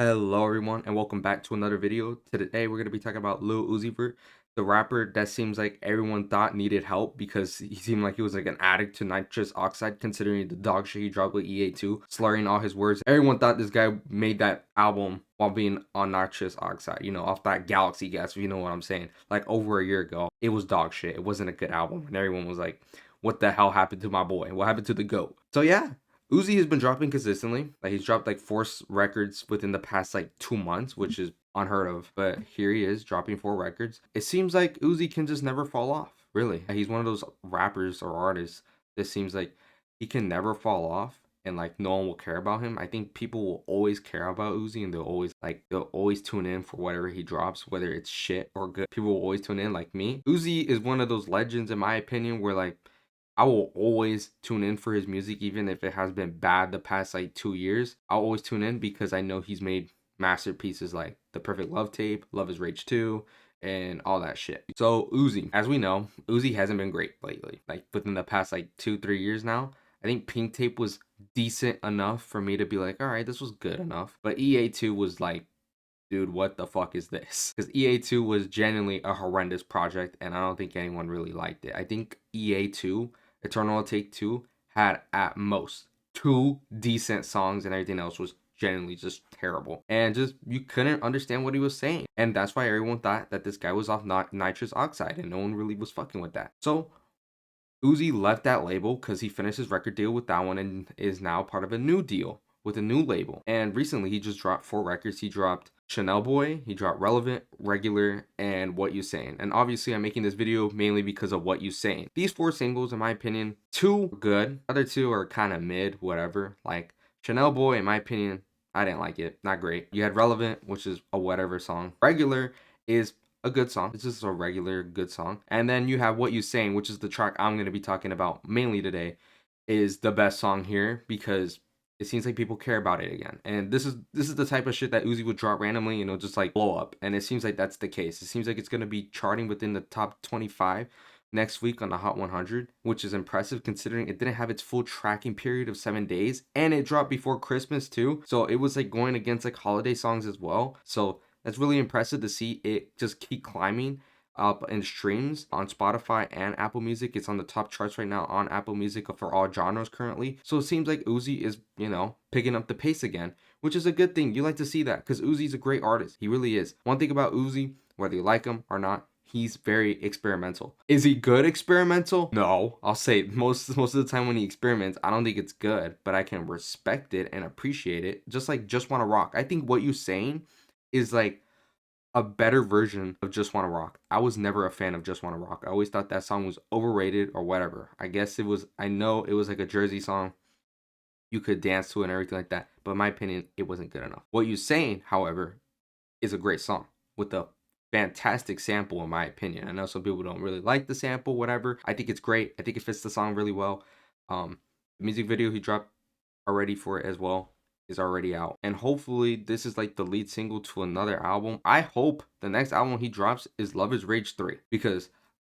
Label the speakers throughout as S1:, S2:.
S1: Hello everyone and welcome back to another video. Today we're going to be talking about Lil Uzi Vert, the rapper that seems like everyone thought needed help because he seemed like he was like an addict to nitrous oxide considering the dog shit he dropped with EA2, slurring all his words. Everyone thought this guy made that album while being on nitrous oxide, off that galaxy gas, if you know what I'm saying. Like over a year ago, it was dog shit. It wasn't a good album and everyone was like, what the hell happened to my boy? What happened to the GOAT? So yeah, Uzi has been dropping consistently. Like he's dropped like records within the past like 2 months, which is unheard of. But here he is dropping 4 records. It seems like Uzi can just never fall off. Really, he's one of those rappers or artists that seems like he can never fall off, and like no one will care about him. I think people will always care about Uzi, and they'll always tune in for whatever he drops, whether it's shit or good. People will always tune in. Like me, Uzi is one of those legends in my opinion, where like I will always tune in for his music, even if it has been bad the past like 2 years. I'll always tune in because I know he's made masterpieces like The Perfect Love Tape, Love is Rage 2, and all that shit. So Uzi, as we know, Uzi hasn't been great lately. Like within the past like 2-3 years now. I think Pink Tape was decent enough for me to be like, all right, this was good enough. But EA2 was like, dude, what the fuck is this? Because EA2 was genuinely a horrendous project, and I don't think anyone really liked it. I think EA2, Eternal Take 2, had at most 2 decent songs, and everything else was genuinely just terrible. And just, you couldn't understand what he was saying. And that's why everyone thought that this guy was off nitrous oxide, and no one really was fucking with that. So Uzi left that label because he finished his record deal with that one and is now part of a new deal with a new label. And recently he just dropped 4 records. He dropped Chanel Boy, he dropped Relevant, Regular, and What You Saying. And obviously I'm making this video mainly because of What You Saying. These 4 singles, in my opinion, 2 good, other 2 are kind of mid, whatever. Like Chanel Boy, in my opinion, I didn't like it, not great. You had Relevant, which is a whatever song. Regular is a good song. It's just a regular good song. And then you have What You Saying, which is the track I'm going to be talking about mainly today, is the best song here because it seems like people care about it again. And this is the type of shit that Uzi would drop randomly and it'll just like blow up. And it seems like that's the case. It seems like it's going to be charting within the top 25 next week on the Hot 100, which is impressive considering it didn't have its full tracking period of 7 days and it dropped before Christmas too. So it was like going against like holiday songs as well. So that's really impressive to see it just keep climbing up in streams on Spotify and Apple Music. It's on the top charts right now on Apple Music for all genres currently. So it seems like Uzi is, picking up the pace again, which is a good thing. You like to see that because Uzi's a great artist. He really is. One thing about Uzi, whether you like him or not, he's very experimental. Is he good experimental? No. I'll say most of the time when he experiments, I don't think it's good, but I can respect it and appreciate it. Just like Just Wanna Rock. I think What You Saying is like a better version of Just Wanna Rock. I was never a fan of Just Wanna Rock. I always thought that song was overrated or whatever. I know it was like a Jersey song. You could dance to it and everything like that. But in my opinion, it wasn't good enough. What You Saying, however, is a great song with a fantastic sample, in my opinion. I know some people don't really like the sample, whatever. I think it's great. I think it fits the song really well. The music video he dropped already for it as well is already out, and hopefully this is like the lead single to another album. I hope the next album he drops is Love is Rage 3 because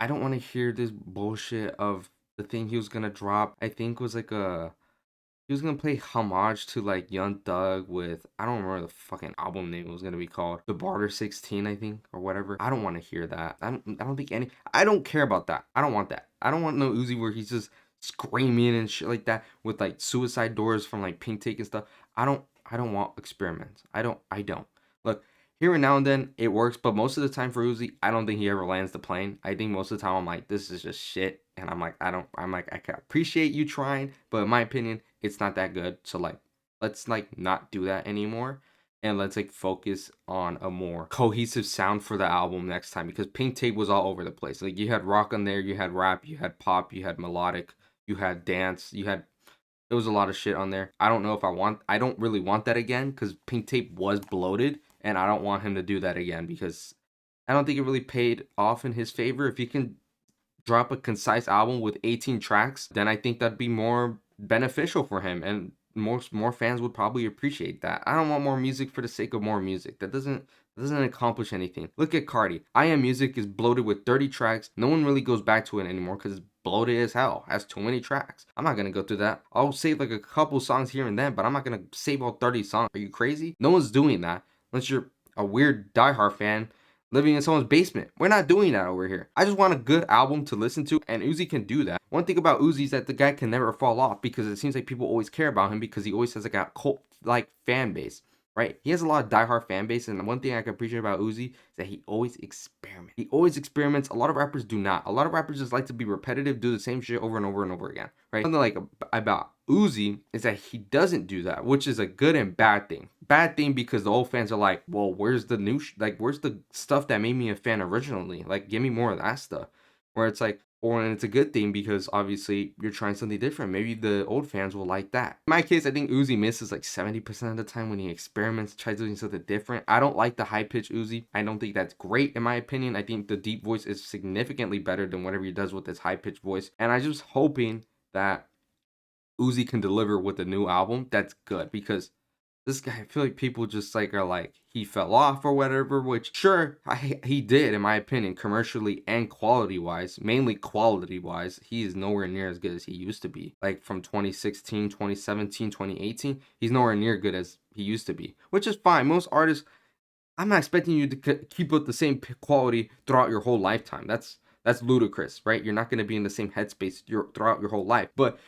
S1: I don't want to hear this bullshit of the thing he was gonna drop. I think was like he was gonna play homage to like Young Thug with, I don't remember the fucking album name it was gonna be called, The Barter 16, I think, or whatever. I don't want to hear that. I don't care about that. I don't want that. I don't want no Uzi where he's just screaming and shit like that with like suicide doors from like Pink Take and stuff. I don't want experiments. I don't. Look, here and now and then it works, but most of the time for Uzi, I don't think he ever lands the plane. I think most of the time I'm like, this is just shit. And I can appreciate you trying, but in my opinion, it's not that good. So like, let's like not do that anymore. And let's like focus on a more cohesive sound for the album next time because Pink Tape was all over the place. Like you had rock on there, you had rap, you had pop, you had melodic, you had dance, there was a lot of shit on there. I don't really want that again because Pink Tape was bloated and I don't want him to do that again because I don't think it really paid off in his favor. If he can drop a concise album with 18 tracks, then I think that'd be more beneficial for him and more fans would probably appreciate that. I don't want more music for the sake of more music. That doesn't accomplish anything. Look at Cardi. I Am Music is bloated with 30 tracks. No one really goes back to it anymore because it's bloated as hell, has too many tracks. I'm not gonna go through that. I'll save like a couple songs here and then, but I'm not gonna save all 30 songs. Are you crazy? No one's doing that unless you're a weird diehard fan living in someone's basement. We're not doing that over here. I just want a good album to listen to, and Uzi can do that. One thing about Uzi is that the guy can never fall off, because it seems like people always care about him because he always has like a cult like fan base. Right? He has a lot of diehard fan base, and the one thing I can appreciate about Uzi is that he always experiments. He always experiments. A lot of rappers do not. A lot of rappers just like to be repetitive, do the same shit over and over and over again. Right? Something like about Uzi is that he doesn't do that, which is a good and bad thing. Bad thing because the old fans are like, well, where's the new where's the stuff that made me a fan originally? Like, give me more of that stuff. Where it's like, or and it's a good thing because obviously you're trying something different. Maybe the old fans will like that. In my case, I think Uzi misses like 70% of the time when he experiments, tries doing something different. I don't like the high pitch Uzi. I don't think that's great in my opinion. I think the deep voice is significantly better than whatever he does with his high pitched voice. And I'm just hoping that Uzi can deliver with a new album that's good, because this guy, I feel like people just like are like, he fell off or whatever, which sure, he did in my opinion, commercially and quality wise. Mainly quality wise, he is nowhere near as good as he used to be. Like from 2016, 2017, 2018, he's nowhere near good as he used to be, which is fine. Most artists, I'm not expecting you to keep up the same quality throughout your whole lifetime. That's ludicrous, right? You're not going to be in the same headspace throughout your whole life. But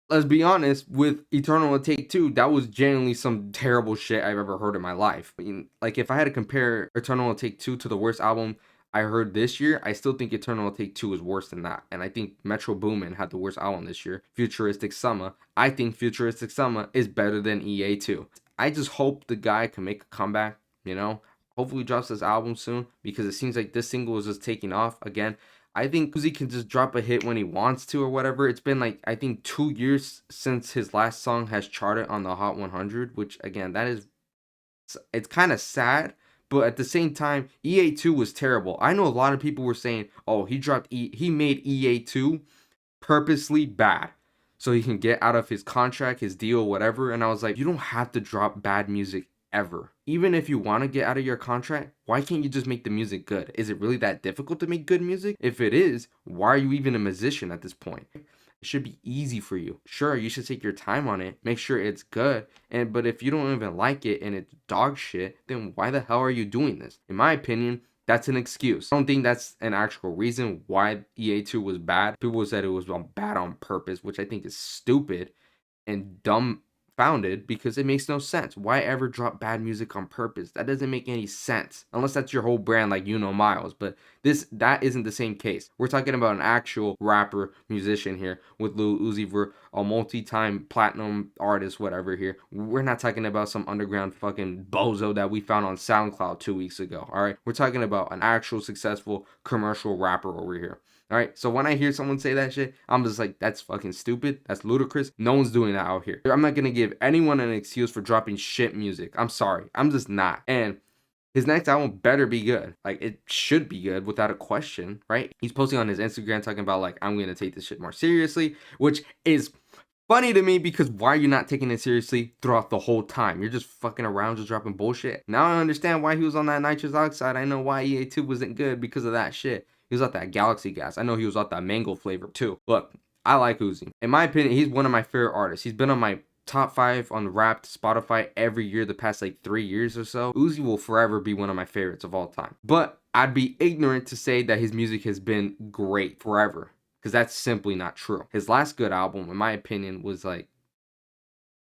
S1: let's be honest, with Eternal will Take Two, that was genuinely some terrible shit I've ever heard in my life. I mean, like, if I had to compare Eternal will Take Two to the worst album I heard this year, I still think Eternal will Take Two is worse than that. And I think Metro Boomin had the worst album this year, Futuristic Summer. I think Futuristic Summer is better than EA2. I just hope the guy can make a comeback, you know? Hopefully he drops this album soon, because it seems like this single is just taking off again. I think Uzi can just drop a hit when he wants to or whatever. It's been like, I think 2 years since his last song has charted on the Hot 100, which again, it's kind of sad, but at the same time, EA2 was terrible. I know a lot of people were saying, oh, he made EA2 purposely bad so he can get out of his contract, his deal, whatever. And I was like, you don't have to drop bad music ever. Even if you want to get out of your contract, why can't you just make the music good? Is it really that difficult to make good music? If it is, why are you even a musician at this point? It should be easy for you. Sure, you should take your time on it, make sure it's good, but if you don't even like it and it's dog shit, then why the hell are you doing this? In my opinion, that's an excuse. I don't think that's an actual reason why EA2 was bad. People said it was bad on purpose, which I think is stupid and dumbfounded, because it makes no sense. Why ever drop bad music on purpose? That doesn't make any sense, unless that's your whole brand, like Miles. But that isn't the same case. We're talking about an actual rapper musician here with Lil Uzi Vert, a multi-time platinum artist, whatever here. We're not talking about some underground fucking bozo that we found on SoundCloud 2 weeks ago. All right, we're talking about an actual successful commercial rapper over here. All right, so when I hear someone say that shit, I'm just like, that's fucking stupid. That's ludicrous. No one's doing that out here. I'm not gonna give anyone an excuse for dropping shit music. I'm sorry. I'm just not. And his next album better be good. Like, it should be good without a question, right? He's posting on his Instagram talking about, like, I'm gonna take this shit more seriously, which is funny to me, because why are you not taking it seriously throughout the whole time? You're just fucking around, just dropping bullshit. Now I understand why he was on that nitrous oxide. I know why EA2 wasn't good, because of that shit. He was out that Galaxy gas. I know he was out that mango flavor too. Look, I like Uzi. In my opinion, he's one of my favorite artists. He's been on my top 5 on Wrapped Spotify every year the past like 3 years or so. Uzi will forever be one of my favorites of all time. But I'd be ignorant to say that his music has been great forever, because that's simply not true. His last good album, in my opinion, was like,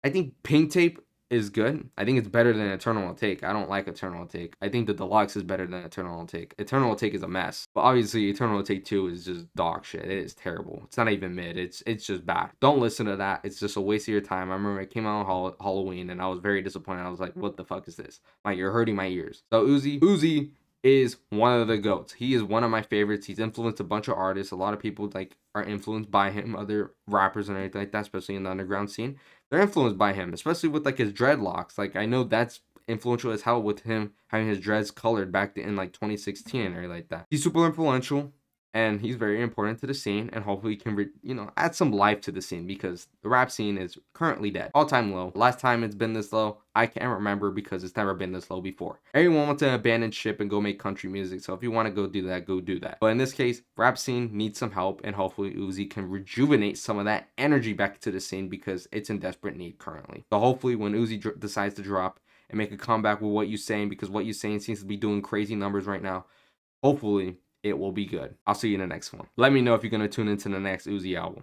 S1: I think Pink Tape is good. I think it's better than Eternal will Take. I don't like Eternal will Take. I think the Deluxe is better than Eternal will Take. Eternal will Take is a mess. But obviously Eternal will Take 2 is just dog shit. It is terrible. It's not even mid. It's just bad. Don't listen to that. It's just a waste of your time. I remember it came out on Halloween and I was very disappointed. I was like, what the fuck is this? Like, you're hurting my ears. So Uzi is one of the GOATs. He is one of my favorites. He's influenced a bunch of artists. A lot of people like are influenced by him, other rappers and everything like that, especially in the underground scene. They're influenced by him, especially with like his dreadlocks. Like, I know that's influential as hell with him having his dreads colored back in like 2016 or like that. He's super influential, and he's very important to the scene, and hopefully he can add some life to the scene, because the rap scene is currently dead, all-time low. Last time it's been this low, I can't remember, because it's never been this low before. Everyone wants to abandon ship and go make country music, so if you want to go do that, go do that. But in this case, rap scene needs some help, and hopefully Uzi can rejuvenate some of that energy back to the scene, because it's in desperate need currently. So hopefully when Uzi decides to drop and make a comeback with What You Saying, because What You Saying seems to be doing crazy numbers right now, hopefully it will be good. I'll see you in the next one. Let me know if you're going to tune into the next Uzi album.